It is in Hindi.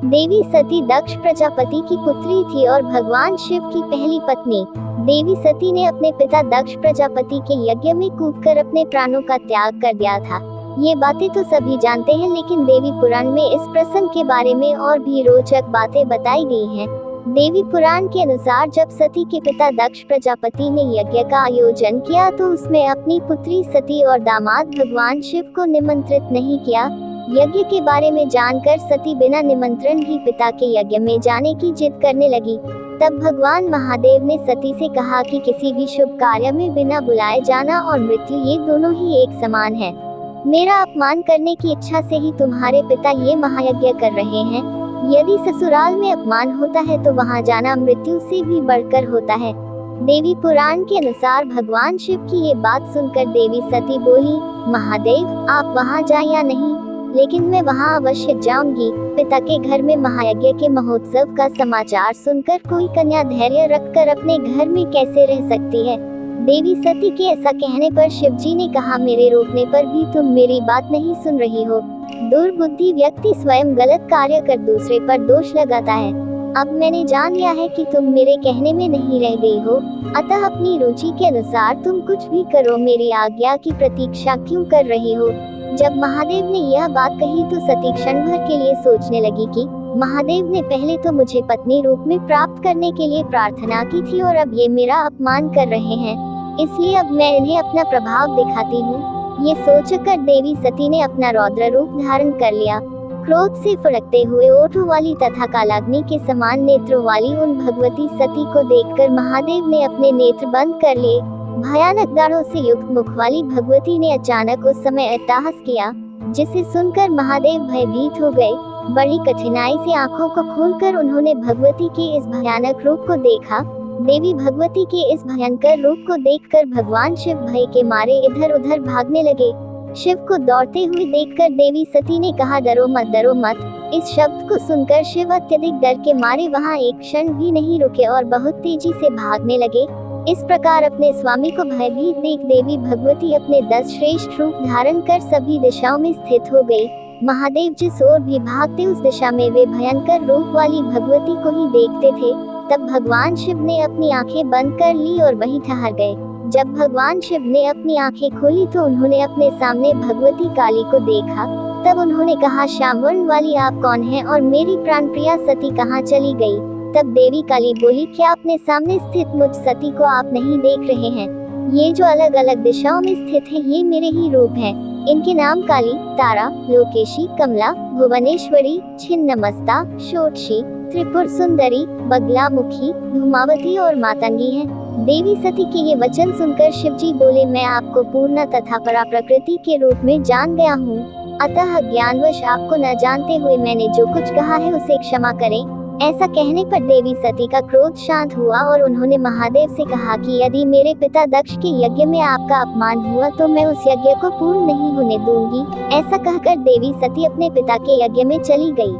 देवी सती दक्ष प्रजापति की पुत्री थी और भगवान शिव की पहली पत्नी। देवी सती ने अपने पिता दक्ष प्रजापति के यज्ञ में कूदकर अपने प्राणों का त्याग कर दिया था। ये बातें तो सभी जानते हैं, लेकिन देवी पुराण में इस प्रसंग के बारे में और भी रोचक बातें बताई गई हैं। देवी पुराण के अनुसार जब सती के पिता दक्ष प्रजापति ने यज्ञ का आयोजन किया तो उसमें अपनी पुत्री सती और दामाद भगवान शिव को निमंत्रित नहीं किया। यज्ञ के बारे में जानकर सती बिना निमंत्रण ही पिता के यज्ञ में जाने की जिद करने लगी। तब भगवान महादेव ने सती से कहा कि किसी भी शुभ कार्य में बिना बुलाए जाना और मृत्यु ये दोनों ही एक समान है। मेरा अपमान करने की इच्छा से ही तुम्हारे पिता ये महायज्ञ कर रहे हैं। यदि ससुराल में अपमान होता है तो वहाँ जाना मृत्यु से भी बढ़कर होता है। देवी पुराण के अनुसार भगवान शिव की ये बात सुनकर देवी सती बोली, महादेव आप वहाँ जाएं या नहीं, लेकिन मैं वहाँ अवश्य जाऊंगी। पिता के घर में महायज्ञ के महोत्सव का समाचार सुनकर कोई कन्या धैर्य रखकर अपने घर में कैसे रह सकती है। देवी सती के ऐसा कहने पर शिवजी ने कहा, मेरे रोकने पर भी तुम मेरी बात नहीं सुन रही हो। दुर्बुद्धि व्यक्ति स्वयं गलत कार्य कर दूसरे पर दोष लगाता है। अब मैंने जान लिया है कि तुम मेरे कहने में नहीं रह गई हो, अतः अपनी रुचि के अनुसार तुम कुछ भी करो, मेरी आज्ञा की प्रतीक्षा क्यों कर रही हो। जब महादेव ने यह बात कही तो सती क्षण भर के लिए सोचने लगी कि महादेव ने पहले तो मुझे पत्नी रूप में प्राप्त करने के लिए प्रार्थना की थी और अब ये मेरा अपमान कर रहे हैं, इसलिए अब मैं इन्हें अपना प्रभाव दिखाती हूँ। ये सोचकर देवी सती ने अपना रौद्र रूप धारण कर लिया। क्रोध से फड़कते हुए ओठों वाली तथा कालाग्नि के समान नेत्रों वाली उन भगवती सती को देखकर महादेव ने अपने नेत्र बंद कर लिए। भयानक दाढ़ों से युक्त मुख वाली भगवती ने अचानक उस समय अट्टहास किया, जिसे सुनकर महादेव भयभीत हो गए। बड़ी कठिनाई से आंखों को खोलकर उन्होंने भगवती के इस भयानक रूप को देखा। देवी भगवती के इस भयंकर रूप को देखकर भगवान शिव भय के मारे इधर उधर भागने लगे। शिव को दौड़ते हुए देखकर देवी सती ने कहा, डरो मत, डरो मत। इस शब्द को सुनकर शिव अत्यधिक डर के मारे वहां एक क्षण भी नहीं रुके और बहुत तेजी से भागने लगे। इस प्रकार अपने स्वामी को भयभीत देख देवी भगवती अपने 10 श्रेष्ठ रूप धारण कर सभी दिशाओं में स्थित हो गई। महादेव जिस ओर भी भागते उस दिशा में वे भयंकर रूप वाली भगवती को ही देखते थे। तब भगवान शिव ने अपनी आंखें बंद कर ली और वहीं ठहर गए। जब भगवान शिव ने अपनी आंखें खोली तो उन्होंने अपने सामने भगवती काली को देखा। तब उन्होंने कहा, श्यामवर्ण वाली आप कौन हैं और मेरी प्राणप्रिया सती कहाँ चली गई। तब देवी काली बोली, क्या अपने सामने स्थित मुझ सती को आप नहीं देख रहे हैं? ये जो अलग अलग दिशाओं में स्थित है ये मेरे ही रूप हैं। इनके नाम काली, तारा, लोकेशी, कमला, भुवनेश्वरी, छिन्नमस्ता, षोडशी, त्रिपुर सुंदरी, बगलामुखी, धूमावती और मातंगी हैं। देवी सती के ये वचन सुनकर शिवजी बोले, मैं आपको पूर्ण तथा परा प्रकृति के रूप में जान गया हूँ, अतः ज्ञानवश आपको न जानते हुए मैंने जो कुछ कहा है उसे क्षमा करें। ऐसा कहने पर देवी सती का क्रोध शांत हुआ और उन्होंने महादेव से कहा कि यदि मेरे पिता दक्ष के यज्ञ में आपका अपमान हुआ तो मैं उस यज्ञ को पूर्ण नहीं होने दूंगी। ऐसा कहकर देवी सती अपने पिता के यज्ञ में चली गई।